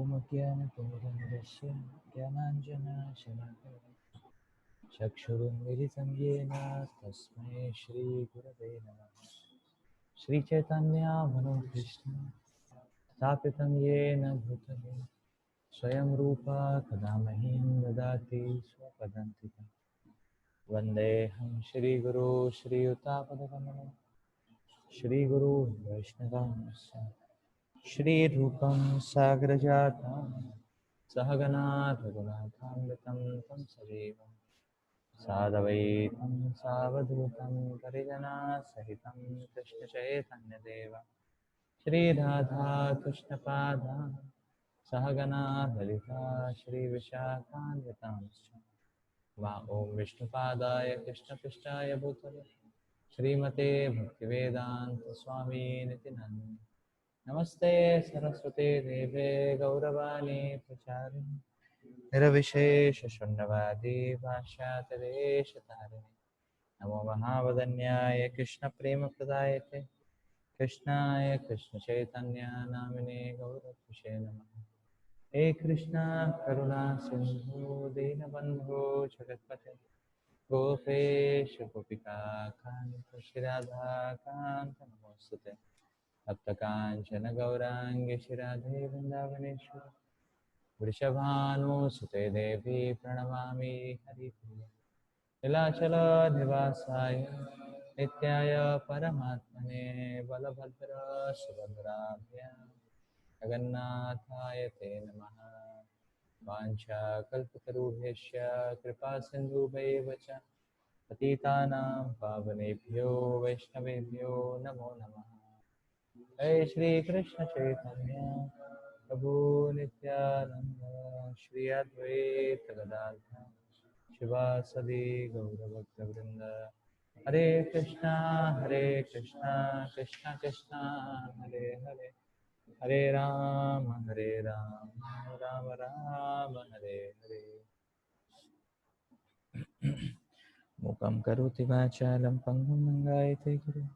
ओमज्ञानतिमिरन्दस्य ज्ञानाञ्जनशलाकया चक्षुरुन्मिलितं येन तस्मै श्रीगुरवे नमः। श्रीचैतन्यमनोभीष्टं स्थापितं येन भूतले स्वयं रूपा कदा मह्यं ददाति स्वपदान्तिकं। वन्देऽहं श्रीगुरो श्रीयुतापदकमलं श्रीगुरो वैष्णवांश्च श्रीरूपं साग्रजातं सहगना रघुनाथान्वितं तं सजीवं साधवैतं सावधूतं परिजनासहितं कृष्णचैतन्यदेव श्रीराधा कृष्णपादान् सहगना ललिता श्रीविशाखान्वितांश्च मा ॐ विष्णुपादाय कृष्णपृष्ठाय भूतले श्रीमते भक्तिवेदान्तस्वामिनिति नामिने नमस्ते सरस्वते देवे गौरवाणी प्रचारिणे निर्विशेषशून्यवादी भाष्यातरेशतारिणे नमो महावदन्याय कृष्णप्रेमप्रदायते कृष्णाय कृष्णचैतन्य नामिने गौरविषे नमः। हे कृष्णा करुणा सिंधु दीनबन्धो जगत्पते गोपेश गोपिका कान्त श्रीराधा कान्त नमोस्तुते भक्तकाञ्चन गौराङ्गी श्रीराधे वृन्दावनेश्वरी वृषभानुसुते देवी प्रणमामि हरिप्रिये नीलाचलनिवासाय नित्याय परमात्मने बलभद्र सुभद्राभ्यां जगन्नाथाय ते नमः। वाञ्छाकल्पतरुभ्यश्च कृपासिन्धुभैव च पतितानां पावनेभ्यो वैष्णवेभ्यो नमो नमः। जय श्रीकृष्ण चैतन्य प्रभु नित्यानंद श्री अद्वैत गदाधर शिवासदि गौरभक्तवृंद हरे कृष्णा कृष्णा कृष्णा हरे हरे हरे राम राम राम हरे हरे। मूकं करोति वाचालं पङ्गुं लङ्घयते गिरिं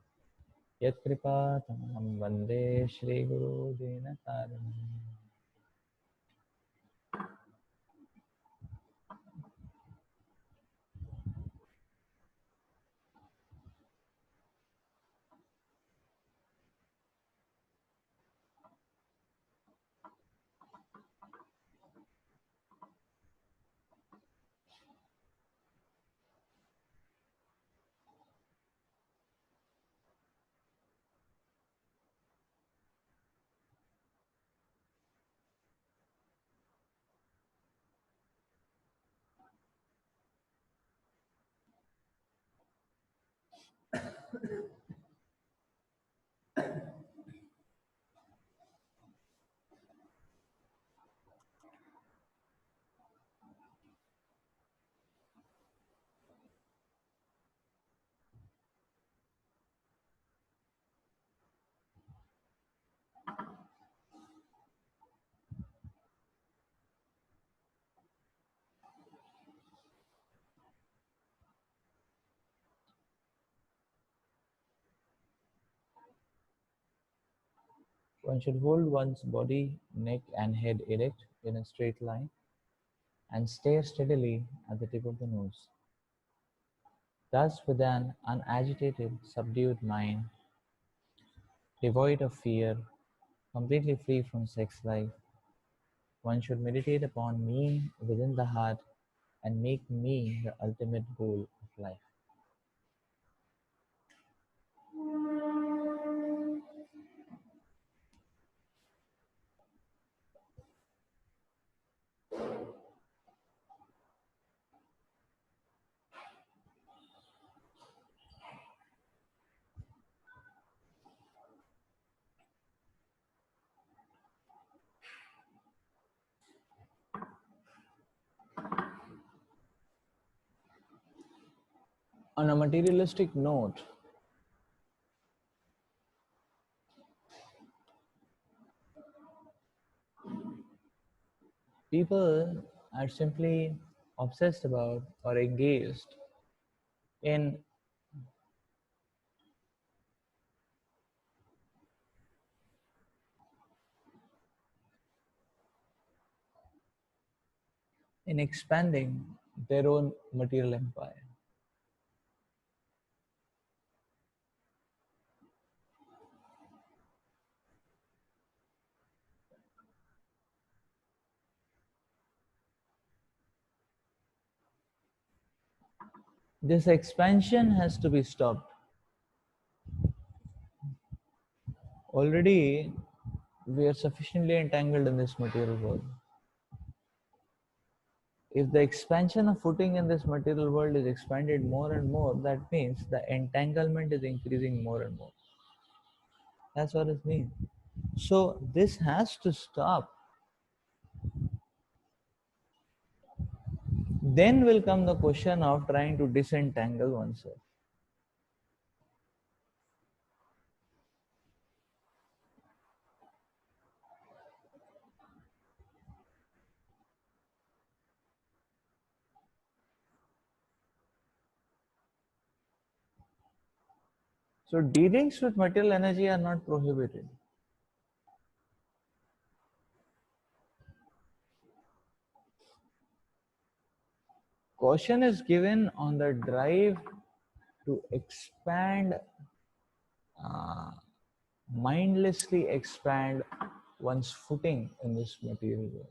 यत्कृपातमहं वन्दे श्रीगुरो दीनतारिणम्। One should hold one's body, neck and head erect in a straight line and stare steadily at the tip of the nose. Thus, with an unagitated, subdued mind, devoid of fear, completely free from sex life, one should meditate upon me within the heart and make me the ultimate goal of life. On a materialistic note, people are simply obsessed about or engaged in in expanding their own material empire. This expansion has to be stopped. Already, we are sufficiently entangled in this material world. If the expansion of footing in this material world is expanded more and more, that means the entanglement is increasing more and more. That's what it means. So this has to stop. Then will come the question of trying to disentangle oneself. So dealings with material energy are not prohibited. Caution is given on the drive to expand, uh, mindlessly expand one's footing in this material world.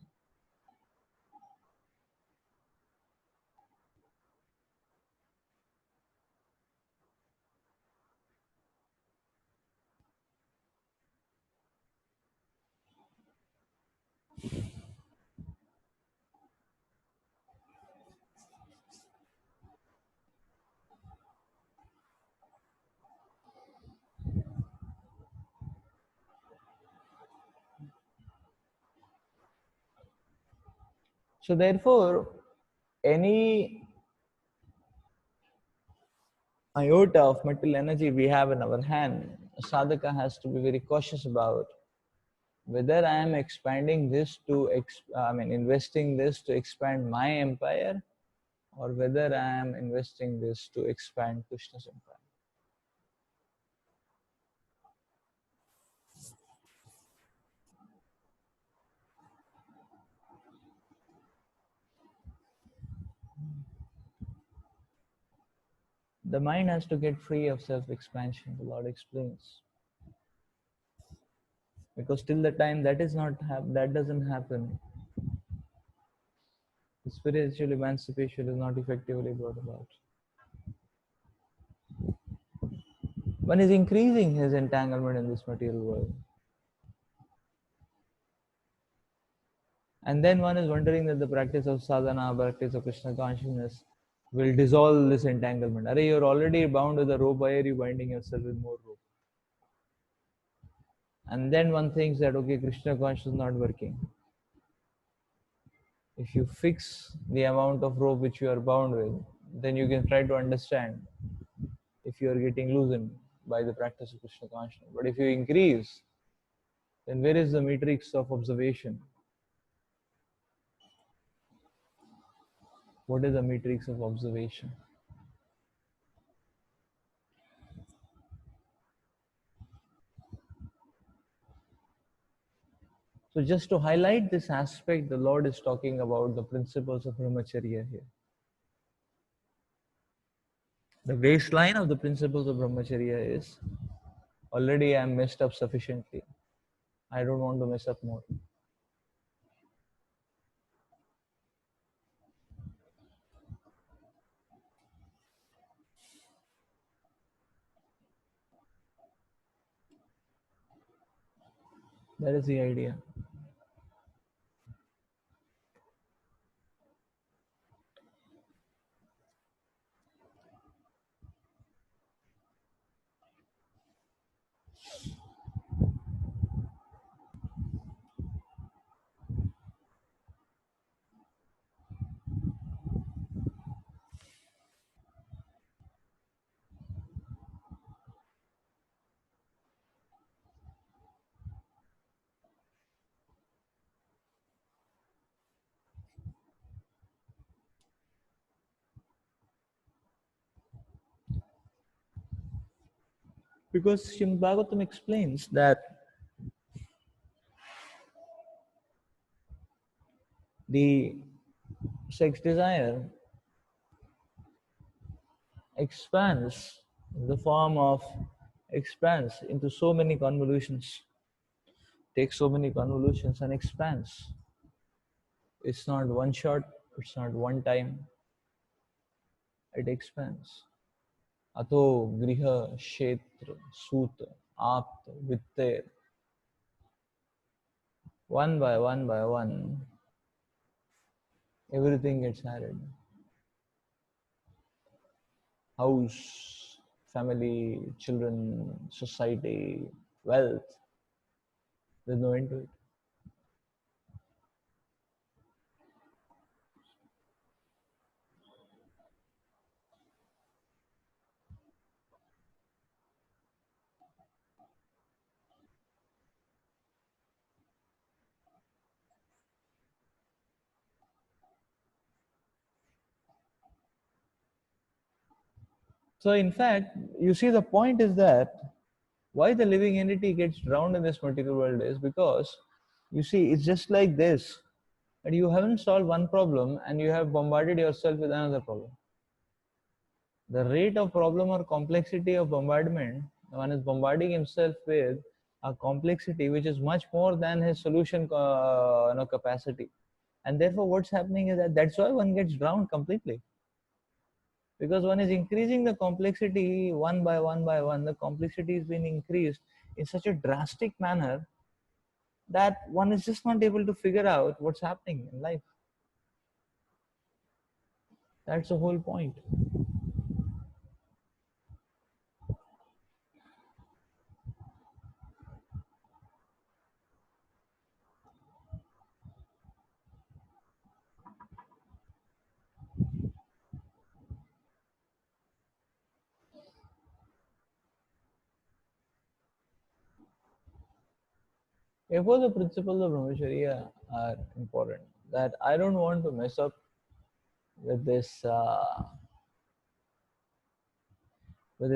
So therefore, any iota of material energy we have in our hand, sadhaka has to be very cautious about whether I am expanding this to, investing this to expand my empire, or whether I am investing this to expand Krishna's empire. The mind has to get free of self-expansion, the Lord explains. Because till the time that is not that doesn't happen, spiritual emancipation is not effectively brought about. One is increasing his entanglement in this material world. And then one is wondering that the practice of sadhana, practice of Krishna consciousness will dissolve this entanglement. Are you're already bound with a rope, why are you binding yourself with more rope? And then one thinks that, okay, Krishna consciousness is not working. If you fix the amount of rope which you are bound with, then you can try to understand if you are getting loosened by the practice of Krishna consciousness. But if you increase, then where is the matrix of observation? What is the matrix of observation? So just to highlight this aspect, the Lord is talking about the principles of brahmacharya here. The baseline of the principles of brahmacharya is already I am messed up sufficiently. I don't want to mess up more. That is the idea. Because Srimad Bhagavatam explains that the sex desire expands in the form of expands into so many convolutions, takes so many convolutions and expands. It's not one shot, it's not one time, it expands. अतो गृह क्षेत्र सूत आप्त वित्त, one by one, everything gets added. House, family, children, society, wealth. There's no end to it. So, in fact, you see, the point is that why the living entity gets drowned in this material world is because you see, it's just like this, and you haven't solved one problem and you have bombarded yourself with another problem. The rate of problem or complexity of bombardment, one is bombarding himself with a complexity which is much more than his solution capacity. And therefore, what's happening is that that's why one gets drowned completely. Because one is increasing the complexity one by one by one, the complexity is being increased in such a drastic manner that one is just not able to figure out what's happening in life. That's the whole point. Therefore, the principles of Brahmacharya are important. That I don't want to mess up with this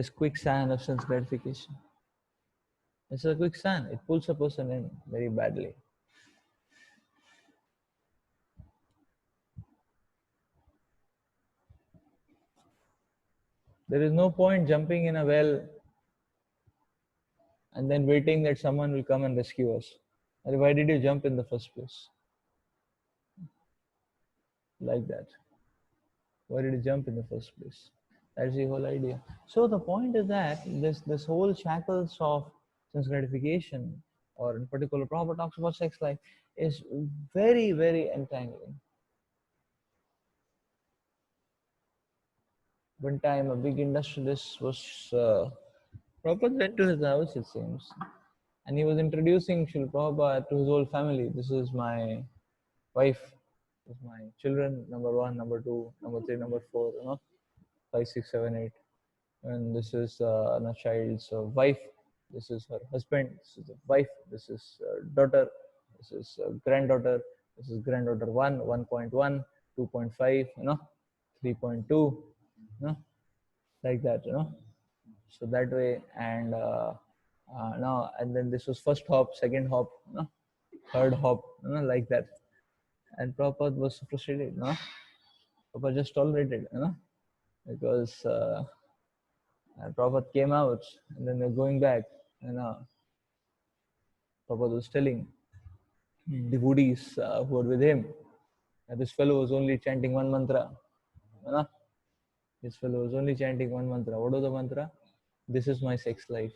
quicksand of sense gratification. It's a quicksand. It pulls a person in very badly. There is no point jumping in a well and then waiting that someone will come and rescue us. And why did you jump in the first place? Like that. Why did you jump in the first place? That's the whole idea. So the point is that this whole shackles of sense gratification, or in particular, Prabhupada talks about sex life, is very, very entangling. One time, a big industrialist was Prabhupada went to his house, it seems, and he was introducing Srila Prabhupada to his whole family. This is my wife, this is my children, number one, number two, number three, number four, 5, 6, 7, 8. And this is a child's wife, this is her husband, this is the wife, this is daughter, this is granddaughter, this is granddaughter 1, 1.1, 2.5, 3.2, like that, so that way. And now, and then this was first hop, second hop, third hop, like that. And Prabhupada was frustrated, Prabhupada just tolerated, because Prabhupada came out and then they're going back, Prabhupada was telling devotees who were with him that this fellow was only chanting one mantra. This fellow was only chanting one mantra. What was the mantra? This is my sex life.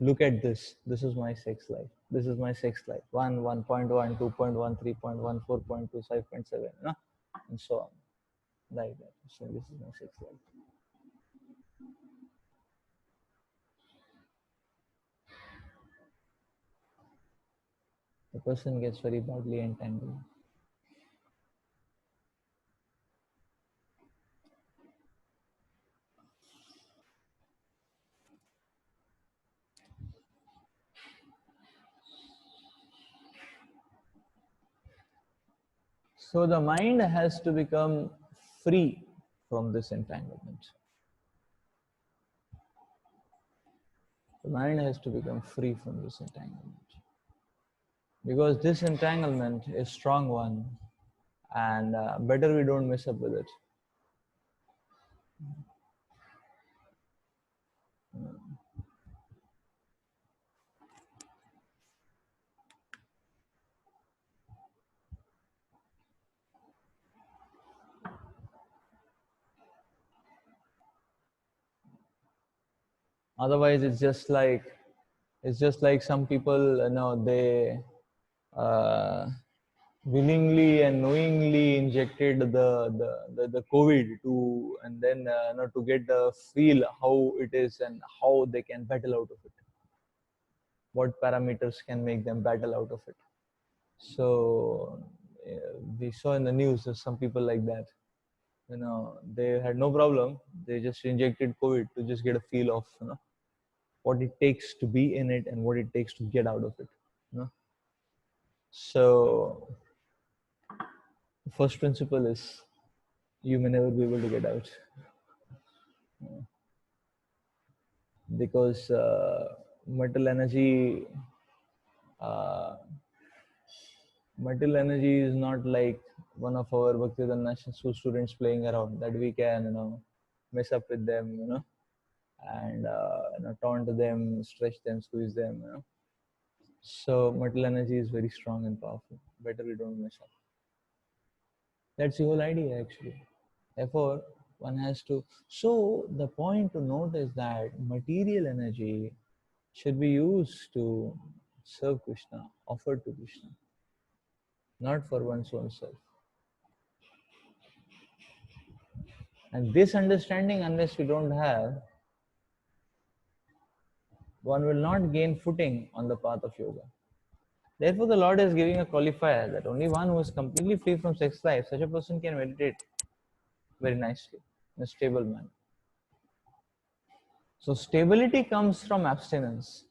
Look at this. This is my sex life. This is my sex life. 1, 1.1, 2.1, 3.1, 4.2, 5.7, and so on. Like that. So this is my sex life. The person gets very badly entangled. So the mind has to become free from this entanglement. The mind has to become free from this entanglement. Because this entanglement is strong one, and better we don't mess up with it. Otherwise, it's just like some people, they uh, willingly and knowingly injected the COVID to, and then to get the feel how it is and how they can battle out of it. What parameters can make them battle out of it. So we saw in the news there's some people like that. They had no problem. They just injected COVID to just get a feel of what it takes to be in it and what it takes to get out of it. You know? So the first principle is you may never be able to get out because metal energy uh, metal energy is not like one of our Bhaktivedanta National School students playing around that we can mess up with them and taunt them, stretch them, squeeze them. So metal energy is very strong and powerful. Better we don't mess up. That's the whole idea actually. Therefore, one has to. So the point to note is that material energy should be used to serve Krishna, offered to Krishna, not for one's own self. And this understanding, unless we don't have, one will not gain footing on the path of yoga. Therefore, the Lord is giving a qualifier that only one who is completely free from sex life, such a person can meditate very nicely in a stable manner. So, stability comes from abstinence.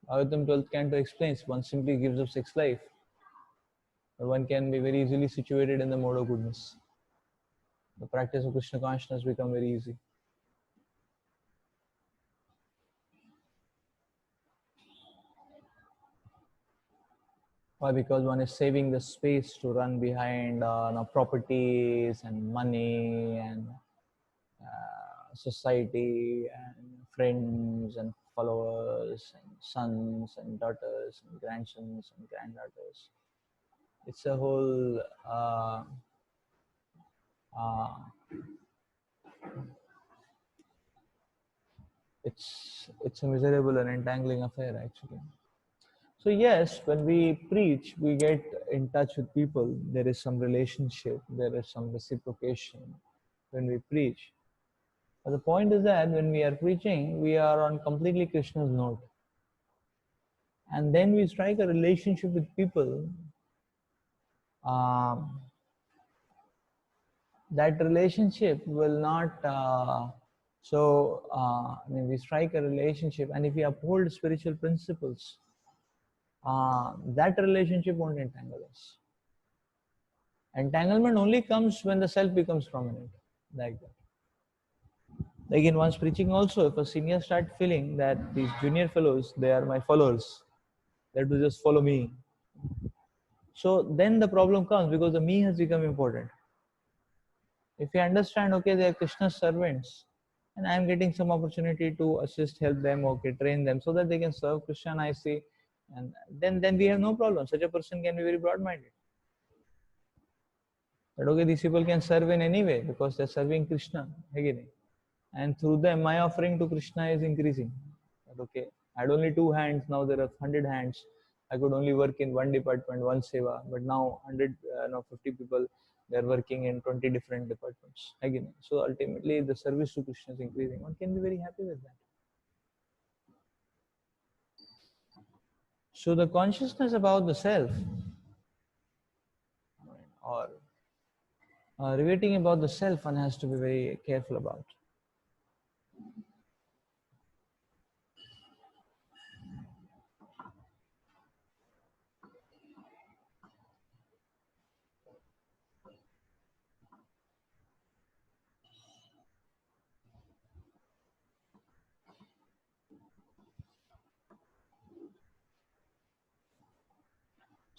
Bhagavatam 12th canto explains one simply gives up sex life. One can be very easily situated in the mode of goodness. The practice of Krishna consciousness become very easy. Why? Because one is saving the space to run behind properties and money and society and friends and followers and sons and daughters and grandsons and granddaughters. It's a whole uh, it's a miserable and entangling affair actually. So yes, when we preach, we get in touch with people. There is some relationship, there is some reciprocation when we preach. But the point is that when we are preaching, we are on completely Krishna's note. And then we strike a relationship with people. Um, that relationship will not we strike a relationship, and if we uphold spiritual principles, that relationship won't entangle us. Entanglement only comes when the self becomes prominent, like that. Like in one's preaching also, if a senior start feeling that these junior fellows, they are my followers, they have to just follow me, so then the problem comes because the me has become important. If you understand, okay, they are Krishna's servants, and I am getting some opportunity to assist, help them, okay, train them so that they can serve Krishna nicely, and then we have no problem. Such a person can be very broad-minded. That okay, these people can serve in any way because they're serving Krishna, again, and through them my offering to Krishna is increasing. That okay, I had only 2 hands, now there are 100 hands. I could only work in one department, one seva, but now 100, 50 people, they are working in 20 different departments. Again, so ultimately the service to Krishna is increasing. One can be very happy with that. So the consciousness about the self, or relating about the self, one has to be very careful about.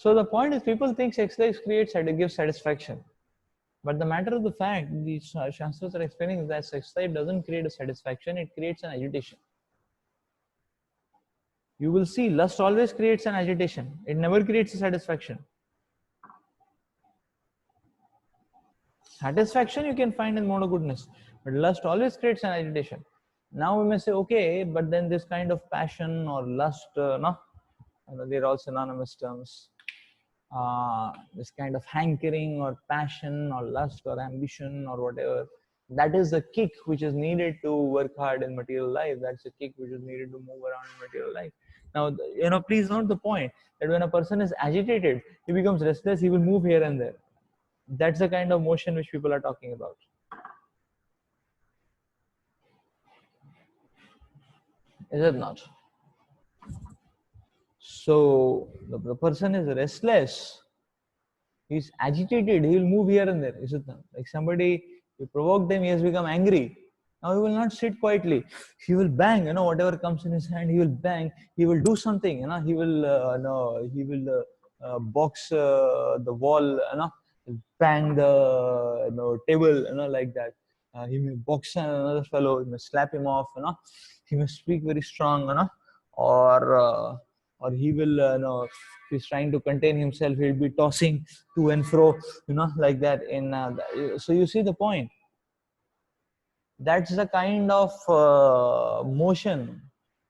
So the point is, people think exercise gives satisfaction. But the matter of the fact, the Shastras are explaining that exercise doesn't create a satisfaction, it creates an agitation. You will see lust always creates an agitation. It never creates a satisfaction. Satisfaction you can find in mono goodness, but lust always creates an agitation. Now we may say, okay, but then this kind of passion or lust, no, they're all synonymous terms. This kind of hankering or passion or lust or ambition or whatever, that is the kick which is needed to work hard in material life. That's the kick which is needed to move around in material life. Now, please note the point that when a person is agitated, he becomes restless, he will move here and there. That's the kind of motion which people are talking about. Is it not? So the person is restless, he's agitated, he will move here and there. Is it not? Like somebody, you provoke them, he has become angry. Now he will not sit quietly. He will bang, whatever comes in his hand, he will bang. He will do something, he will, box the wall, bang the table, like that. He may box another fellow, he may slap him off, he may speak very strong, or he will, if he's trying to contain himself, he'll be tossing to and fro, like that. So you see the point. That's the kind of motion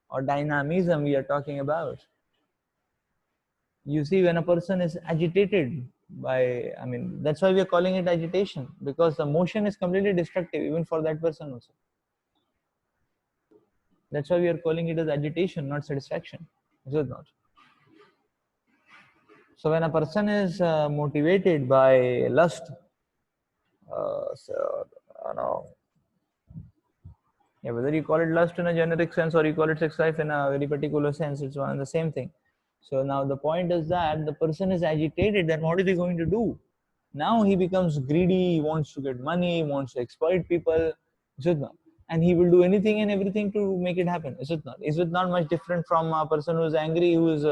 or dynamism we are talking about. You see, when a person is agitated that's why we are calling it agitation, because the motion is completely destructive even for that person also. That's why we are calling it as agitation, not satisfaction. Is it not? So when a person is motivated by lust, whether you call it lust in a generic sense or you call it sex life in a very particular sense, it's one and the same thing. So now the point is that the person is agitated, then what is he going to do? Now he becomes greedy, he wants to get money, he wants to exploit people, is it not? And he will do anything and everything to make it happen, is it not? Is it not much different from a person who is angry, who is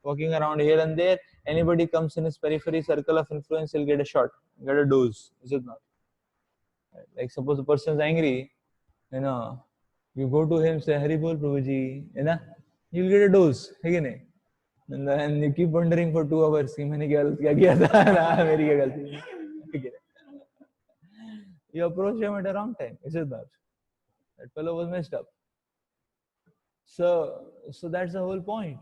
walking around here and there? Anybody comes in his periphery circle of influence, he'll get a shot, get a dose, is it not? Like suppose the person is angry, you go to him, say Haribol Prabhuji, you'll get a dose, again. And then you keep wondering for 2 hours, you approach him at a wrong time, is it not? That fellow was messed up. So that's the whole point.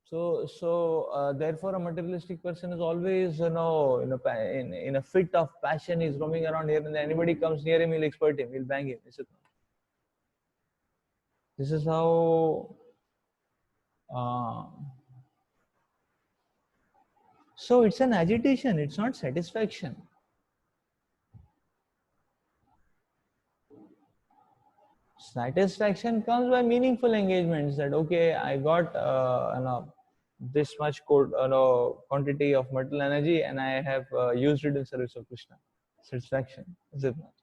So therefore, a materialistic person is always, in a fit of passion. He's roaming around here, and anybody comes near him, he'll exploit him, he'll bang him. Is it not? This is how. So it's an agitation. It's not satisfaction. Satisfaction comes by meaningful engagements. That okay, I got this much quantity of material energy, and I have used it in service of Krishna. Satisfaction, is it not?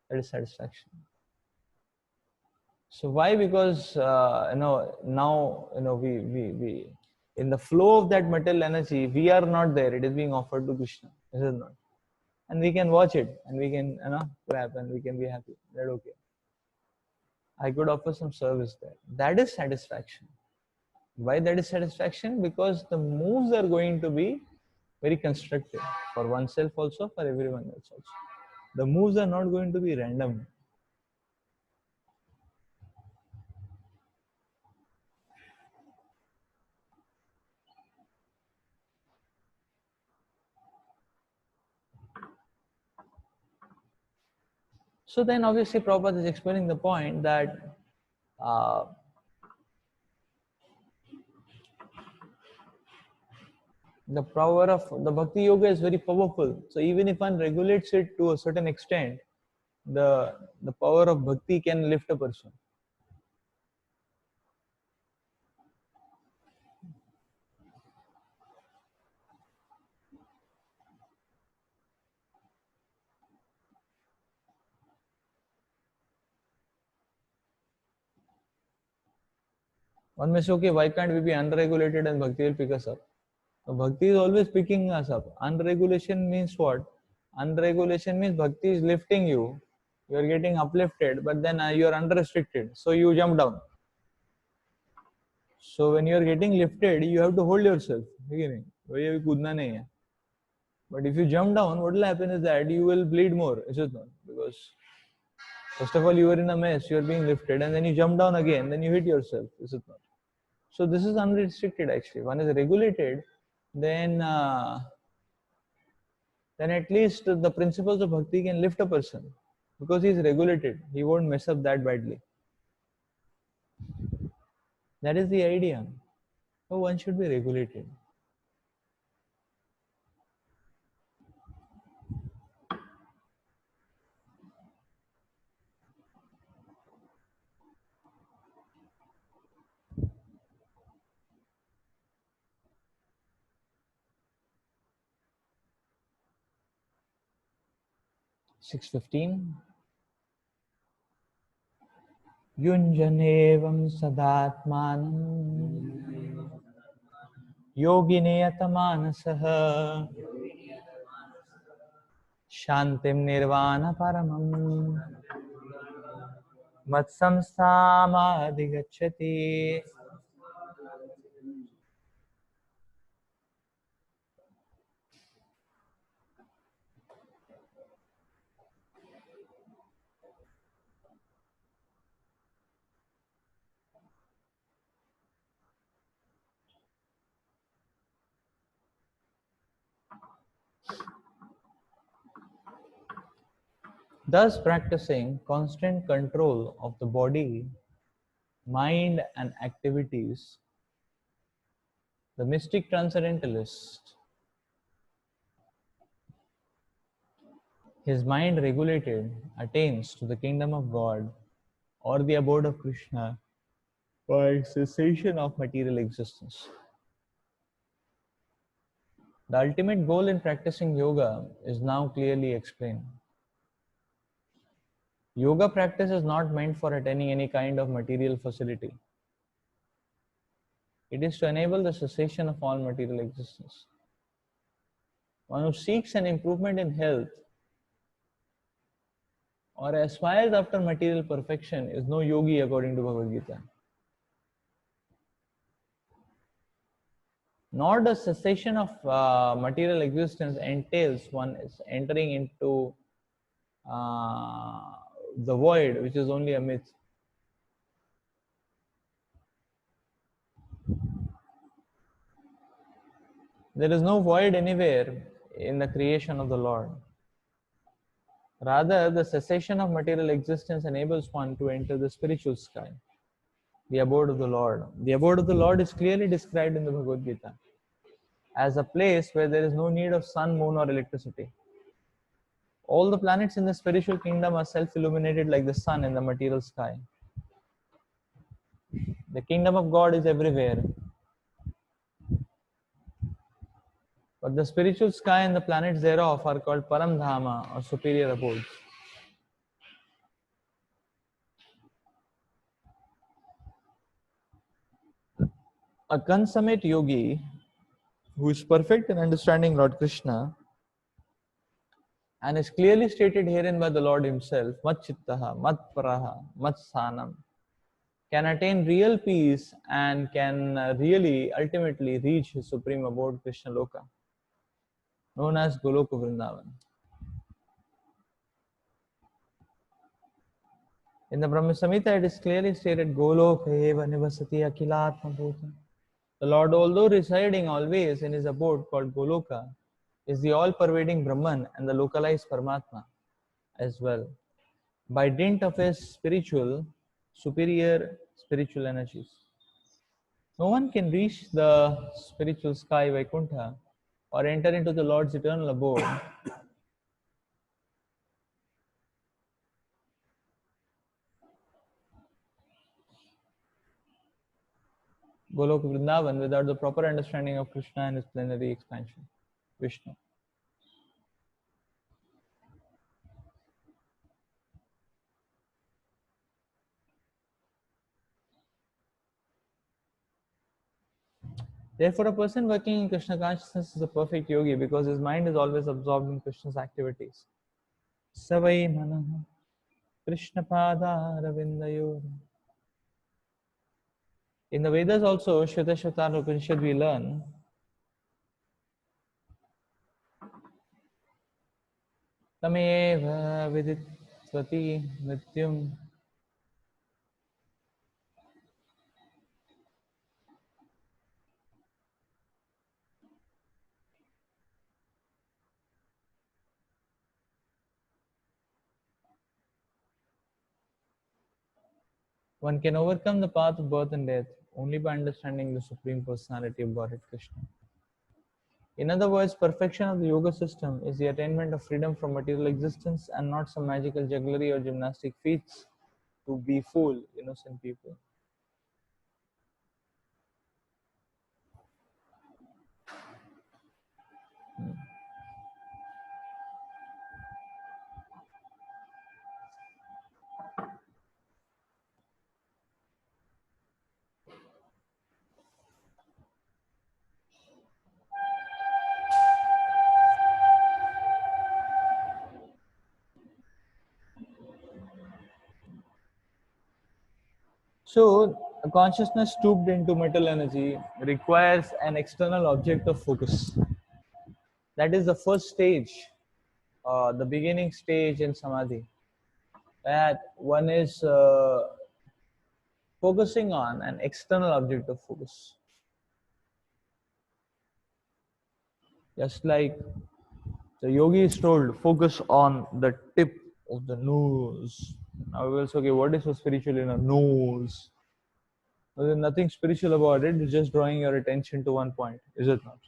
That is satisfaction. So why? Because now we in the flow of that material energy, we are not there. It is being offered to Krishna, is it not? And we can watch it, and we can clap, and we can be happy. That okay, I could offer some service there. That is satisfaction. Why that is satisfaction? Because the moves are going to be very constructive for oneself also, for everyone else also. The moves are not going to be random. So then obviously Prabhupada is explaining the point that the power of the Bhakti Yoga is very powerful. So even if one regulates it to a certain extent, the power of Bhakti can lift a person. One may say, okay, why can't we be unregulated and Bhakti will pick us up? So bhakti is always picking us up. Unregulation means what? Unregulation means bhakti is lifting you. You are getting uplifted, but then you are unrestricted. So you jump down. So when you are getting lifted, you have to hold yourself. ठीक है नहीं? वही अभी कूदना नहीं है. But if you jump down, what will happen is that you will bleed more, is it not? Because first of all, you are in a mess, you are being lifted, and then you jump down again, then you hit yourself, is it not? So this is unrestricted actually. One is regulated, then at least the principles of bhakti can lift a person because he is regulated. He won't mess up that badly. That is the idea. So one should be regulated. (6:15) युञ्जनेवं सदात्मानं योगिनियतमानसः शान्तिं निर्वाणपरमं मत्संस्थामाधिगच्छति. Thus practicing constant control of the body, mind and activities, the mystic transcendentalist, his mind regulated, attains to the kingdom of God or the abode of Krishna by cessation of material existence. The ultimate goal in practicing yoga is now clearly explained. Yoga practice is not meant for attaining any kind of material facility. It is to enable the cessation of all material existence. One who seeks an improvement in health or aspires after material perfection is no yogi according to Bhagavad Gita. Nor does cessation of material existence entails one is entering into the void, which is only a myth. There is no void anywhere in the creation of the Lord. Rather, the cessation of material existence enables one to enter the spiritual sky, the abode of the Lord. The abode of the Lord is clearly described in the Bhagavad Gita as a place where there is no need of sun, moon, or electricity. All the planets in the spiritual kingdom are self-illuminated like the sun in the material sky. The kingdom of God is everywhere, but the spiritual sky and the planets thereof are called Paramdhama or superior abodes. A consummate yogi who is perfect in understanding Lord Krishna and is clearly stated herein by the Lord himself, Mat Chittaha, Mat Paraha, Mat Sanam, can attain real peace and can really ultimately reach his supreme abode, Krishna Loka, known as Goloka Vrindavan. In the Brahma Samhita, it is clearly stated, Goloka eva nivasati akilatma bhuta. The Lord, although residing always in his abode called Goloka, is the all-pervading Brahman and the localized Paramatma as well, by dint of his superior spiritual energies. No one can reach the spiritual sky Vaikuntha or enter into the Lord's eternal abode Goloka Vrindavan without the proper understanding of Krishna and his plenary expansion, Vishnu. Therefore, a person working in Krishna consciousness is a perfect yogi because his mind is always absorbed in Krishna's activities. Savai manaha Krishna pada ravindayor. In the Vedas also, Shvetashvatara Upanishad, we learn Tameva viditvati nityam. One can overcome the path of birth and death only by understanding the Supreme Personality of Godhead Krishna. In other words, perfection of the yoga system is the attainment of freedom from material existence and not some magical jugglery or gymnastic feats to befool innocent people. So, a consciousness stooped into metal energy requires an external object of focus. That is the first stage, the beginning stage in samadhi. That one is focusing on an external object of focus. Just like the yogi is told, focus on the tip of the nose. Now we will say, okay, what is so spiritual in a nose? Well, there's nothing spiritual about it. It's just drawing your attention to one point, is it not?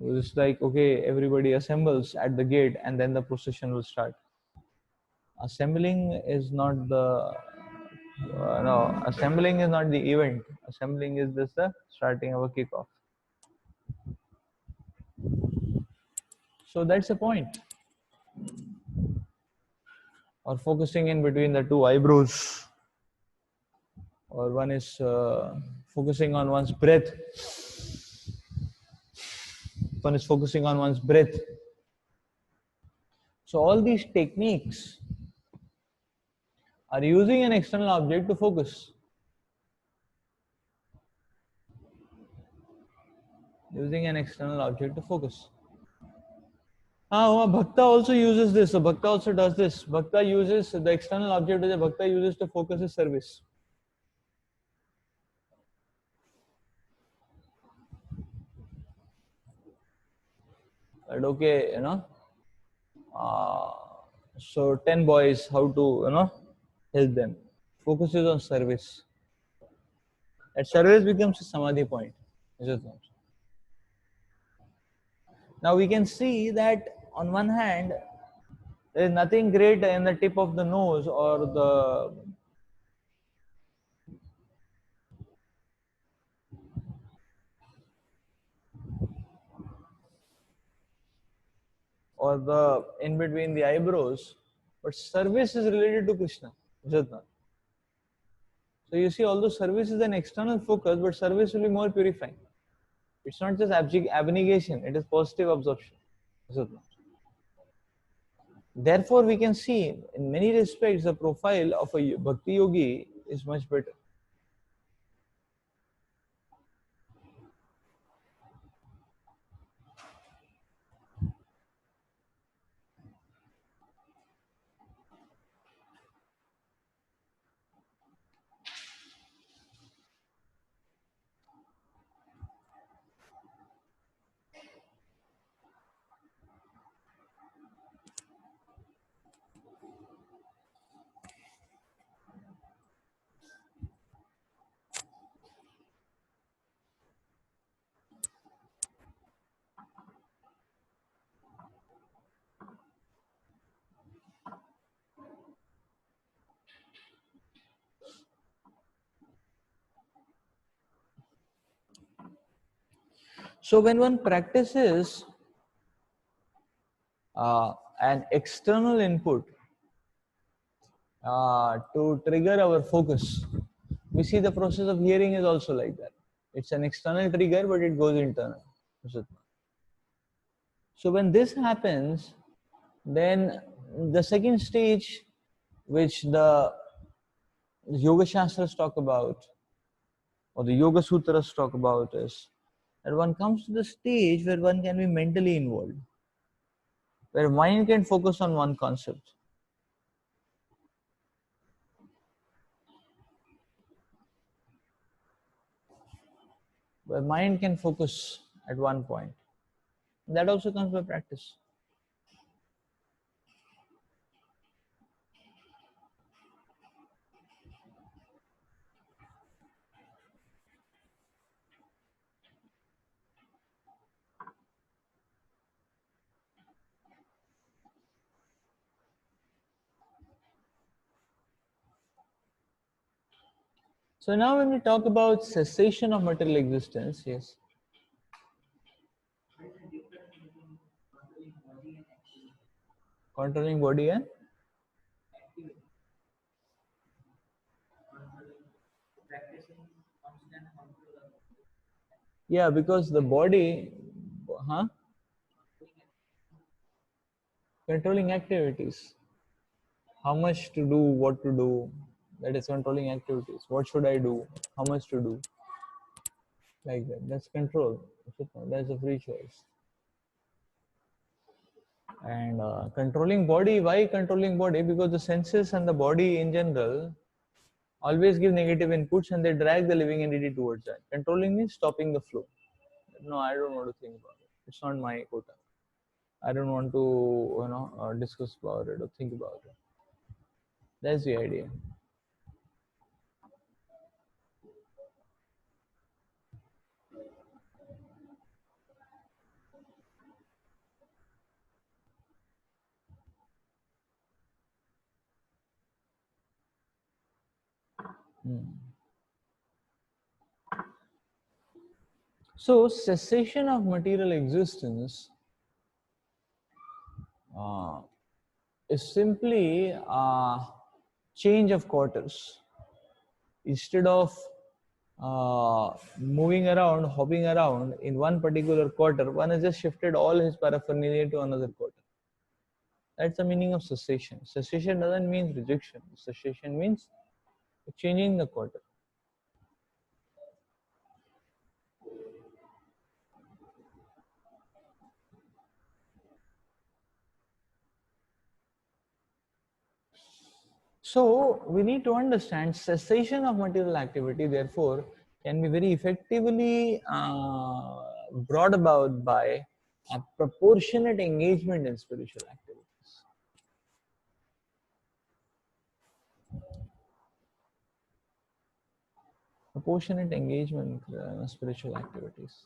It's like, okay, everybody assembles at the gate and then the procession will start. Assembling is not the no, assembling is not the event. Assembling is just the starting of a kickoff. So that's the point. Or focusing in between the two eyebrows, or one is focusing on one's breath. One is focusing on one's breath. So all these techniques are using an external object to focus. Using an external object to focus. Bhakta also uses this. So Bhakta also does this. Bhakta uses the external object that Bhakta uses to focus his service. But okay, so 10 boys, how to, help them. Focuses on service. That service becomes a samadhi point. Is it not? Now we can see that on one hand, there is nothing great in the tip of the nose or the in between the eyebrows, but service is related to Krishna. Is it not? So you see, although service is an external focus, but service will be more purifying. It's not just abnegation, it is positive absorption. Is it not? Therefore, we can see in many respects the profile of a bhakti yogi is much better. So when one practices an external input to trigger our focus, we see the process of hearing is also like that. It's an external trigger, but it goes internal. So when this happens, then the second stage, which the Yoga Shastras talk about, or the Yoga Sutras talk about, is that one comes to the stage where one can be mentally involved, where mind can focus on one concept. Where mind can focus at one point. That also comes by practice. So now when we talk about cessation of material existence, yes. Controlling body and yeah, because the body, huh? Controlling activities. How much to do, what to do. That is controlling activities. What should I do? How much to do? Like that. That's control. That's a free choice. And controlling body, why controlling body? Because the senses and the body in general always give negative inputs and they drag the living entity towards that. Controlling means stopping the flow. No, I don't want to think about it. It's not my quota. I don't want to, discuss about it or think about it. That's the idea. Hmm. So, cessation of material existence uh, is simply a change of quarters. Instead of moving around, hopping around in one particular quarter, one has just shifted all his paraphernalia to another quarter. That's the meaning of cessation. Cessation doesn't mean rejection. Cessation means changing the quarter. So we need to understand cessation of material activity, therefore, can be very effectively brought about by a proportionate engagement in spiritual activities. Proportionate engagement in spiritual activities.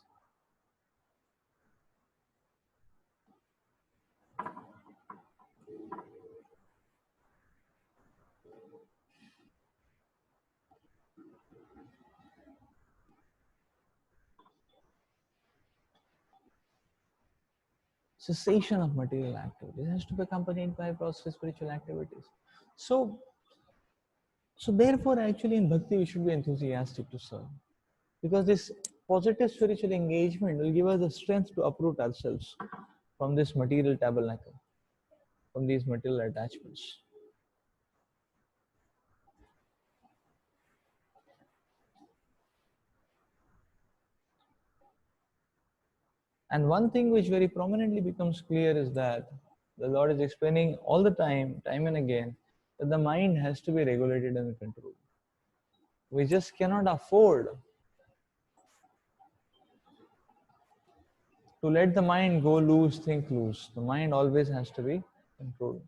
Cessation of material activities has to be accompanied by process spiritual activities. So, so therefore, actually, in bhakti, we should be enthusiastic to serve, because this positive spiritual engagement will give us the strength to uproot ourselves from this material tabernacle, from these material attachments. And one thing which very prominently becomes clear is that the Lord is explaining all the time, time and again, that the mind has to be regulated and controlled. We just cannot afford to let the mind go loose, think loose. The mind always has to be controlled.